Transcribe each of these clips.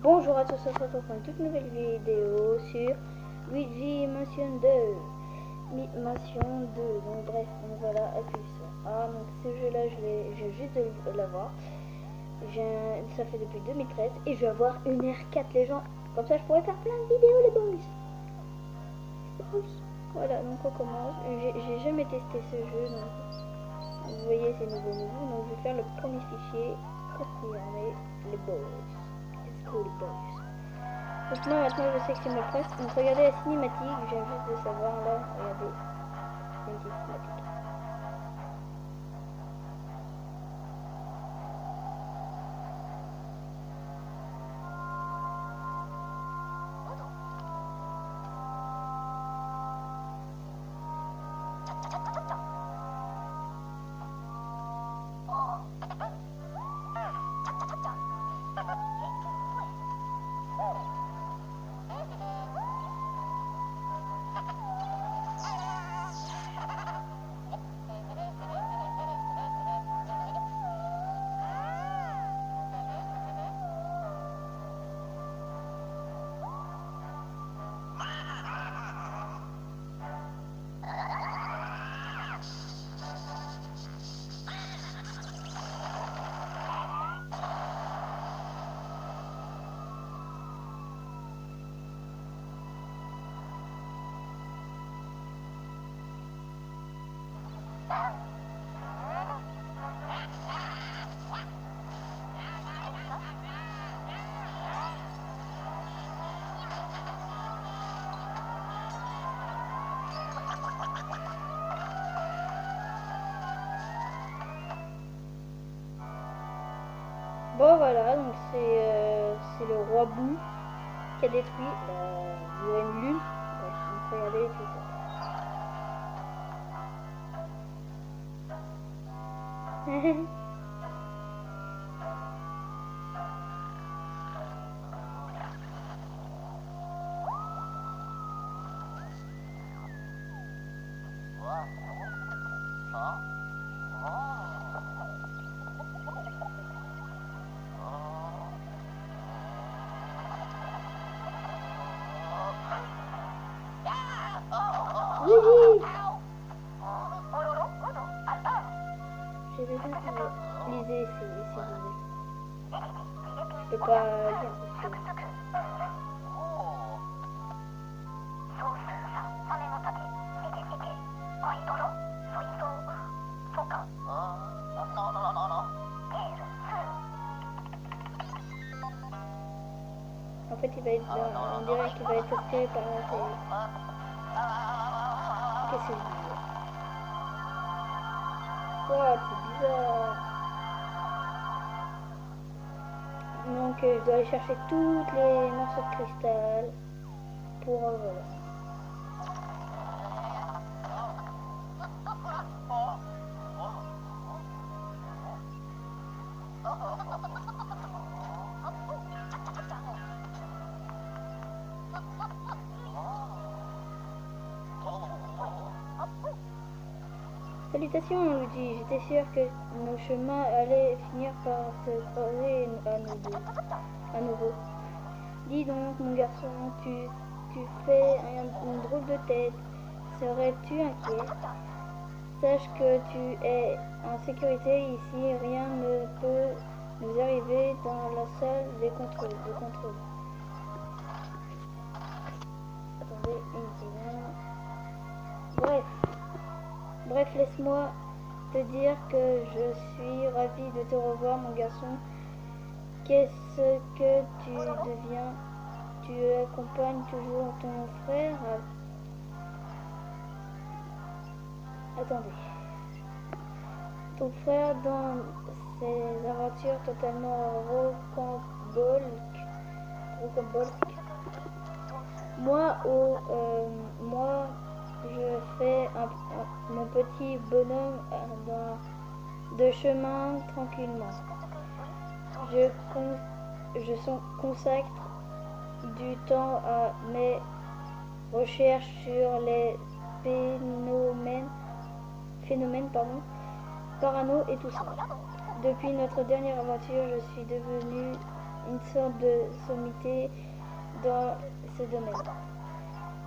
Bonjour à tous, on se retrouve pour une toute nouvelle vidéo sur Luigi Mansion 2. Donc bref, donc voilà, appuie sur A. Donc ce jeu là, je viens juste de l'avoir. Ça fait depuis 2013 et je vais avoir une R4 les gens. Comme ça je pourrais faire plein de vidéos les boys. Voilà, donc on commence. J'ai jamais testé ce jeu, donc vous voyez c'est nouveau. Donc je vais faire le premier fichier, confirmer les boys. Let's go les boys. Donc moi maintenant je sais que c'est ma place. Donc regardez la cinématique, je viens juste de savoir là, regardez. C'est une petite cinématique. Bon voilà, donc c'est le roi Bou qui a détruit la une lune. Bref, donc regardez tout ça. Oui. J'ai déjà lisé si vous voulez. Je peux pas lire parce que... En fait, il va être on dirait qu'il va être aspiré par la télé. Qu'est-ce que je disais? Quoi, c'est bizarre. Donc, je dois aller chercher toutes les morceaux de cristal pour voilà. Salutations Luigi, j'étais sûr que nos chemins allaient finir par se croiser à nouveau. Dis donc mon garçon, tu fais une drôle de tête. Serais-tu inquiet? Sache que tu es en sécurité ici, rien ne peut nous arriver dans la salle de contrôle. Attendez une seconde. Bref, laisse-moi te dire que je suis ravie de te revoir, mon garçon. Qu'est-ce que tu deviens? Tu accompagnes toujours ton frère? Attendez. Ton frère dans ses aventures totalement rocambolesques. Moi, je fais mon petit bonhomme de chemin tranquillement. Je consacre du temps à mes recherches sur les phénomènes parano et tout ça. Depuis notre dernière aventure, je suis devenu une sorte de sommité dans ce domaine.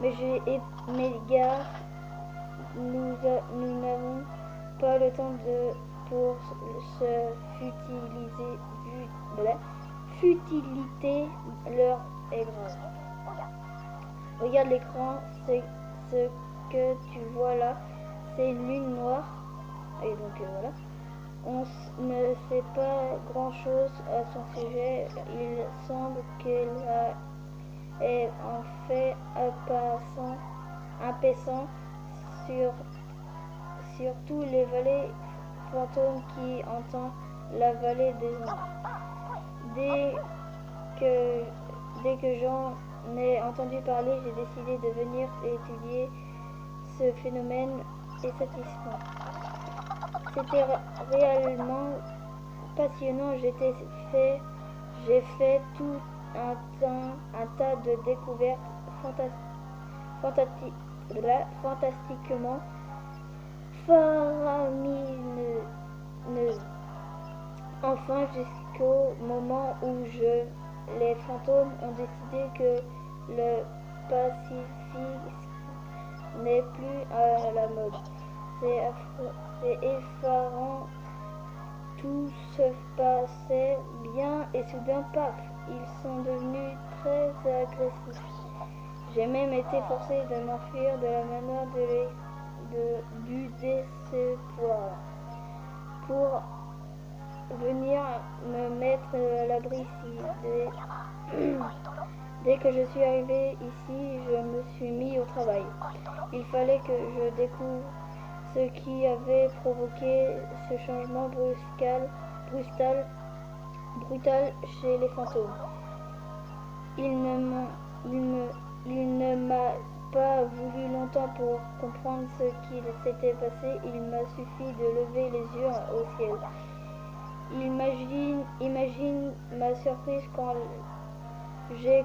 Mais je m'égare, nous n'avons pas le temps pour se futilité, l'heure est grave. Regarde l'écran, ce que tu vois là, c'est une lune noire. Et donc voilà. On ne sait pas grand chose à son sujet. Il semble qu'elle est en fait apaisant sur tous les vallées fantômes qui entendent la vallée des ombres. Dès que j'en ai entendu parler, j'ai décidé de venir étudier ce phénomène et satisfaisant. C'était réellement passionnant. J'ai fait tout un tas de découvertes fantastiquement faramineuses. Enfin, jusqu'au moment où les fantômes ont décidé que le pacifisme n'est plus à la mode. C'est effarant. Tout se passait bien et soudain, paf, ils sont devenus très agressifs. J'ai même été forcé de m'enfuir de la manière du désespoir pour venir me mettre à l'abri ici. Dès que je suis arrivé ici, je me suis mis au travail. Il fallait que je découvre ce qui avait provoqué ce changement brutal chez les fantômes. Il ne m'a pas voulu longtemps pour comprendre ce qui s'était passé. Il m'a suffi de lever les yeux au ciel. Imagine ma surprise quand j'ai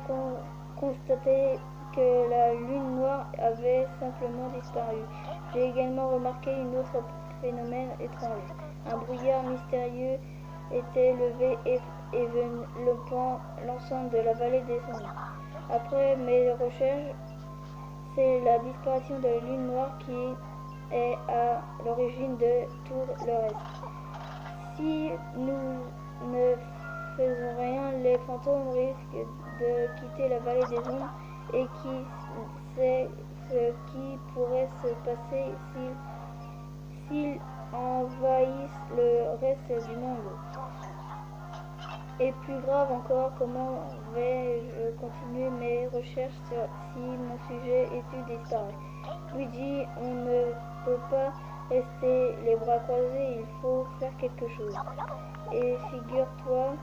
constaté que la lune noire avait simplement disparu. J'ai également remarqué un autre phénomène étrange. Un brouillard mystérieux était levé et enveloppant l'ensemble de la vallée des ombres. Après mes recherches, c'est la disparition de la lune noire qui est à l'origine de tout le reste. Si nous ne faisons rien, les fantômes risquent de quitter la vallée des ombres et qui sait ce qui pourrait se passer s'ils envahissent le reste du monde. Et plus grave encore, comment vais-je continuer mes recherches si mon sujet étude disparaît? Luigi, on ne peut pas rester les bras croisés, il faut faire quelque chose. Et figure-toi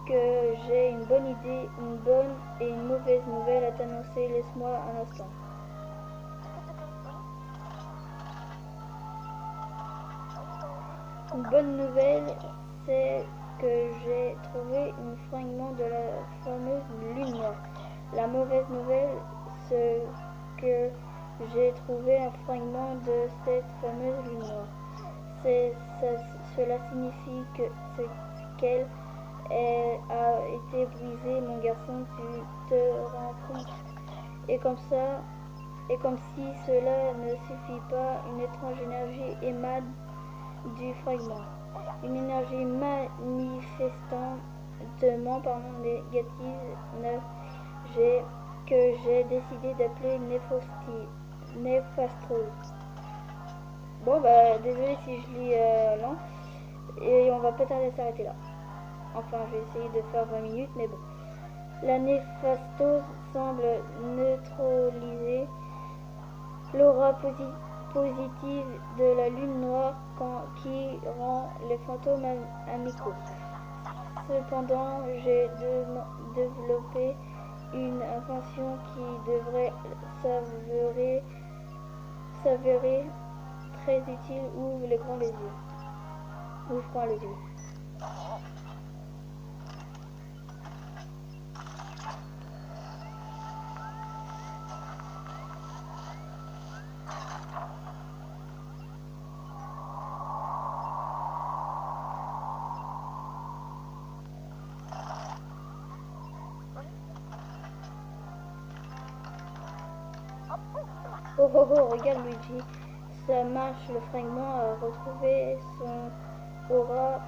que j'ai une bonne idée, une bonne et une mauvaise nouvelle à t'annoncer. Laisse-moi un instant. Une bonne nouvelle, c'est que j'ai trouvé un fragment de la fameuse lune noire. La mauvaise nouvelle, c'est que j'ai trouvé un fragment de cette fameuse lune noire. Cela signifie qu'elle a été brisée, mon garçon, tu te rends compte. Et comme si cela ne suffit pas, une étrange énergie émane du fragment. Une énergie manifestement négative que j'ai décidé d'appeler néphastose. Bon bah désolé si je lis lent et on va pas tarder à s'arrêter là. Enfin je vais essayer de faire 20 minutes mais bon. La néphastose semble neutraliser l'aura positive de la lune noire qui rend les fantômes amicaux. Cependant, j'ai développé une invention qui devrait s'avérer très utile. Ouvre les yeux. Ouvre les yeux. Oh oh oh, regarde Luigi. Ça marche, le fragment a retrouvé son aura,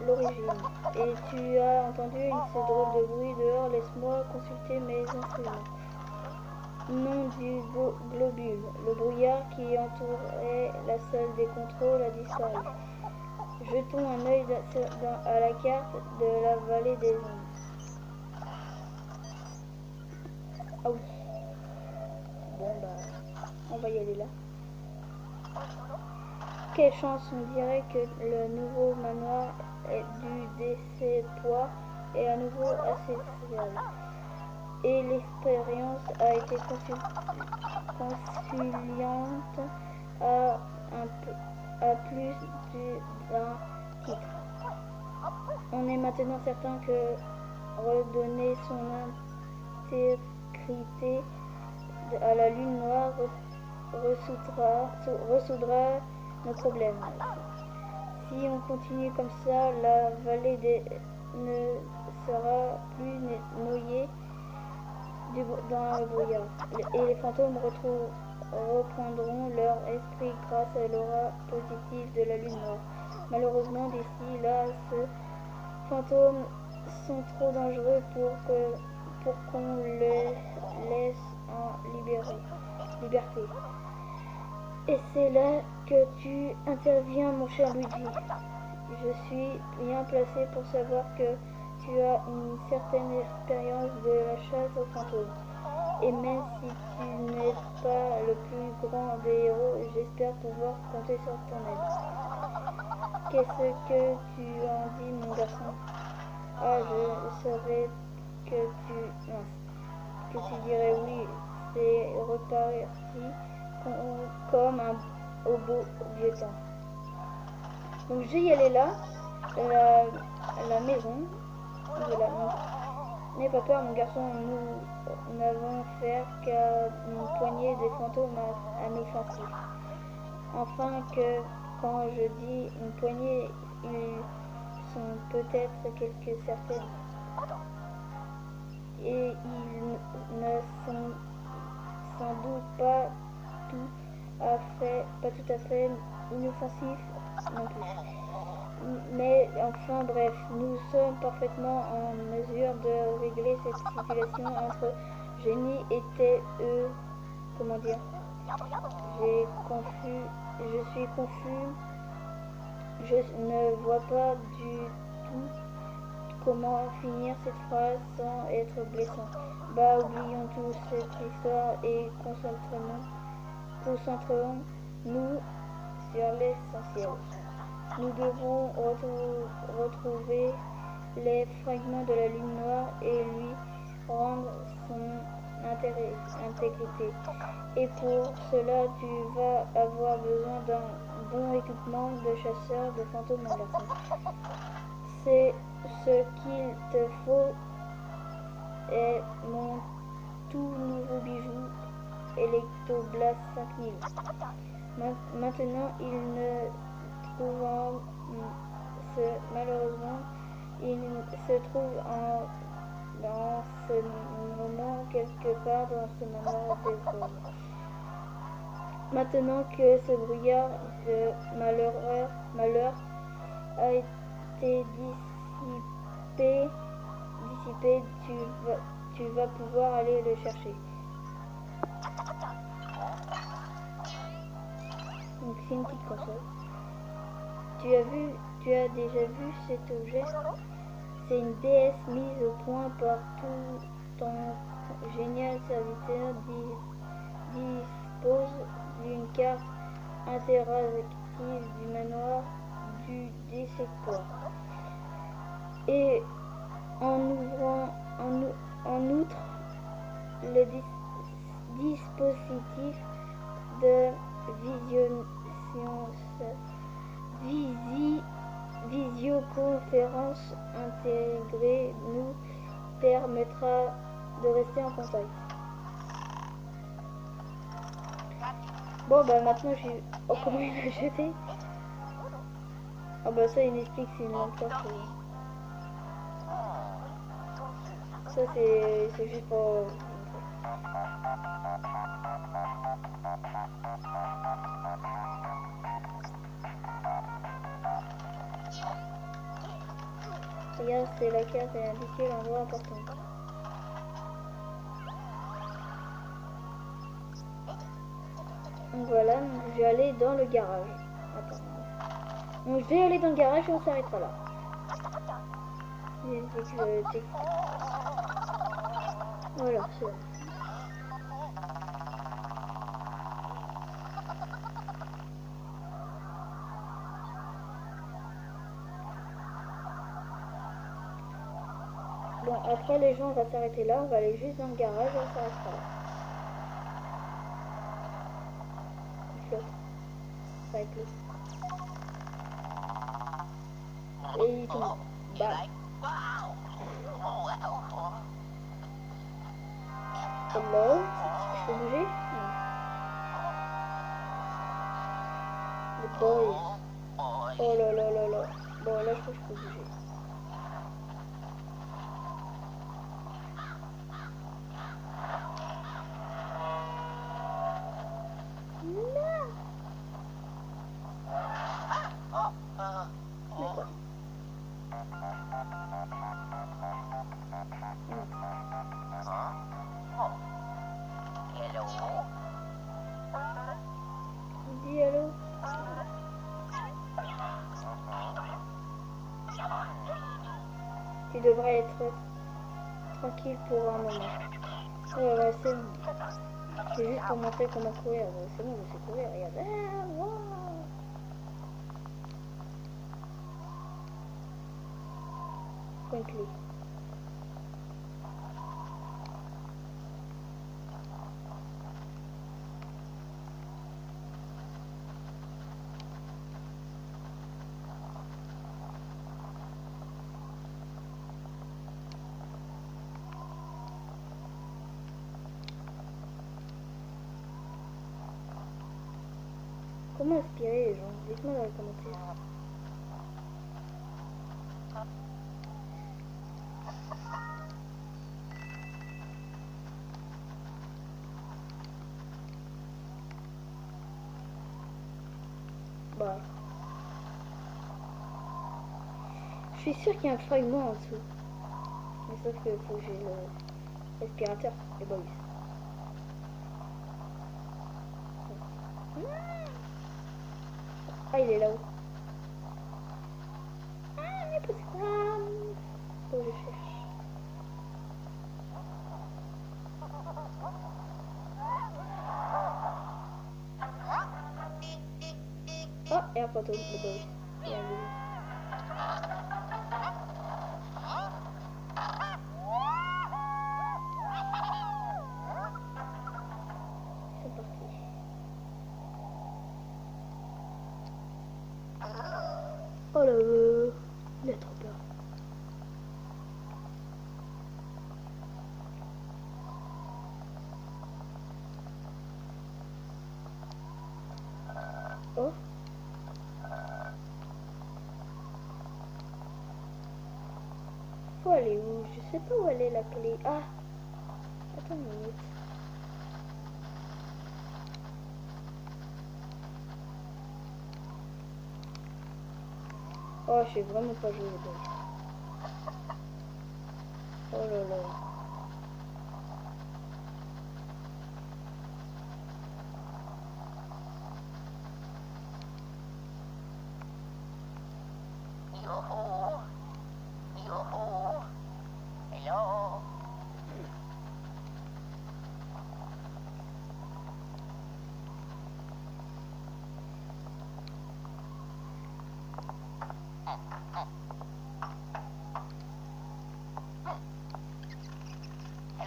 l'origine. Et tu as entendu ce drôle de bruit dehors, laisse-moi consulter mes instruments. Nom du globule. Le brouillard qui entourait la salle des contrôles a disparu. Jetons un œil à la carte de la vallée des ondes. Ah oui. Bon bah, on va y aller là. Quelle chance, on dirait que le nouveau manoir du décès-poids est à nouveau assez social. Et l'expérience a été conciliante à plus d'un titre. On est maintenant certain que redonner son intégrité à la lune noire résoudra nos problèmes. Si on continue comme ça, la vallée ne sera plus noyée dans le brouillard. Et les fantômes reprendront leur esprit grâce à l'aura positive de la lune noire. Malheureusement, d'ici là, ces fantômes sont trop dangereux pour qu'on les laisse en liberté. Et c'est là que tu interviens, mon cher Luigi. Je suis bien placé pour savoir que tu as une certaine expérience de la chasse aux fantômes. Et même si tu n'es pas le plus grand des héros, j'espère pouvoir compter sur ton aide. Qu'est-ce que tu en dis, mon garçon? Ah, je savais que tu dirais oui. C'est reparti comme au beau vieux temps. Donc je vais y aller là, la maison. Voilà. N'aie pas peur, mon garçon, nous n'avons affaire qu'à une poignée de fantômes inoffensifs. Enfin que quand je dis une poignée, ils sont peut-être quelques certaines. Et ils ne sont sans doute pas tout à fait inoffensifs non plus. Mais enfin bref, nous sommes parfaitement en mesure de régler cette situation entre génie et comment dire, je suis confus, je ne vois pas du tout comment finir cette phrase sans être blessant. Bah, oublions tout cette histoire et concentrons-nous sur l'essentiel. Nous devons retrouver les fragments de la lune noire et lui rendre son intégrité. Et pour cela, tu vas avoir besoin d'un bon équipement de chasseur de fantômes, mon garçon. C'est ce qu'il te faut est mon tout nouveau bijou Electoblast 5000. Maintenant, malheureusement, il se trouve dans ce moment quelque part dans ce manoir des hommes. Maintenant que ce brouillard de malheur a été dissipé, tu vas pouvoir aller le chercher. Donc c'est une petite console. Tu as déjà vu cet objet? C'est une déesse mise au point par tout ton génial serviteur dispose d'une carte interactive du manoir du décès-poids. Et en outre, le dispositif de visioconférence intégrée nous permettra de rester en contact. Bon bah maintenant j'ai... Oh, comment il a jeté? Oh bah ça il m'explique, c'est une lampe torche. Ça c'est juste pour... Regarde, c'est la carte et indiquer l'endroit important. Donc voilà, donc je vais aller dans le garage. Attends. Donc je vais aller dans le garage et on s'arrêtera là. Voilà, c'est bon. Bon, après les gens, on va s'arrêter là, on va aller juste dans le garage et on s'arrêtera là. Il flotte. Ça va être l'eau. Et il tombe. Bam. Hello. Je peux bouger? Non. The boys. Oh là là là là. Bon, là, je crois que je peux bouger. Dis allô? Tu devrais être tranquille pour un moment. Ouais, c'est bon. C'est juste pour montrer comment courir. C'est bon, je sais courir. Regarde. Ah, wow. Pointe-lui. Comment aspirer les gens? Dites-moi dans les commentaires. Bah. Je suis sûre qu'il y a un fragment en dessous. Mais sauf que faut que j'ai l'aspirateur. Et bah oui. Ah, il est là-haut. Ah, mais pas ça. Faut que je cherche. Oh, et un fantôme. Mais bah oui. Il y a un loup. C'est parti. Oh là là, il a trop peur. Oh. Faut aller où? Je sais pas où elle est la clé. Ah. Attends une minute. Oh, je sais vraiment pas jouer les boys. Oh là là.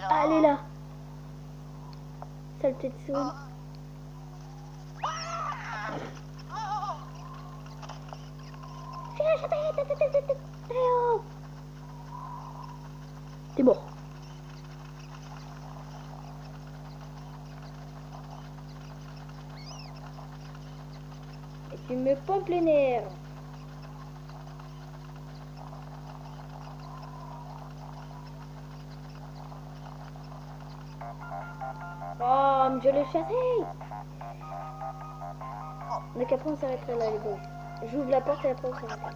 Ah, elle est là. Sale petite souris. T'es mort. Et tu me pompes les nerfs. Oh, mais je l'ai chassé. Donc après on s'arrêtera là les boys. J'ouvre la porte et après on s'arrêtera.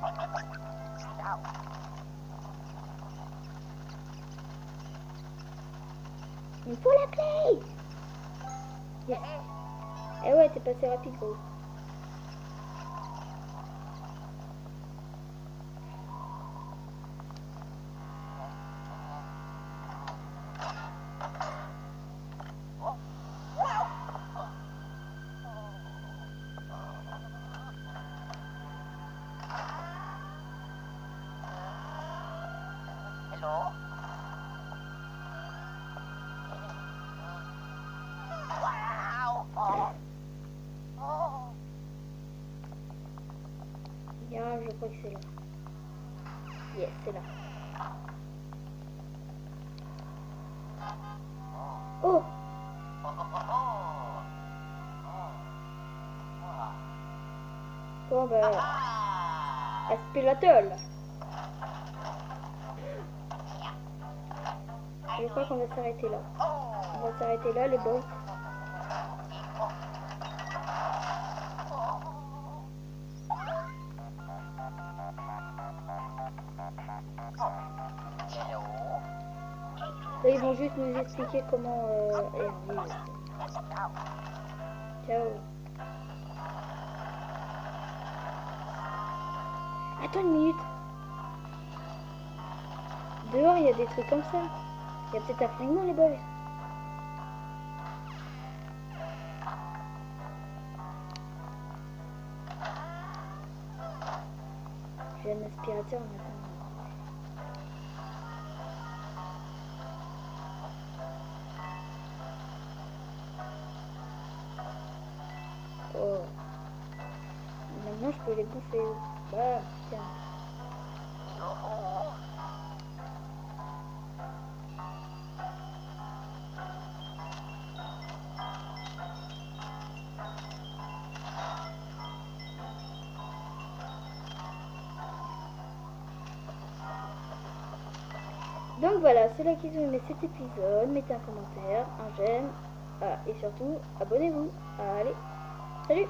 Il me faut la clé. Yes. Eh ouais, t'es passé rapide gros. Bien, je crois que c'est là. Yes, c'est là. Oh! Bon bah... aspirateur. Je crois qu'on va s'arrêter là. On va s'arrêter là les boys. Là, ils vont juste nous expliquer comment vivre. Ciao. Attends une minute. Dehors, il y a des trucs comme ça. Il y a peut-être un flinguement, les boys. J'ai un aspirateur maintenant. Oh. Maintenant, je peux les bouffer. Bah, tiens. Donc voilà, ceux-là qui ont aimé cet épisode, mettez un commentaire, un j'aime, et surtout, abonnez-vous. Allez, salut!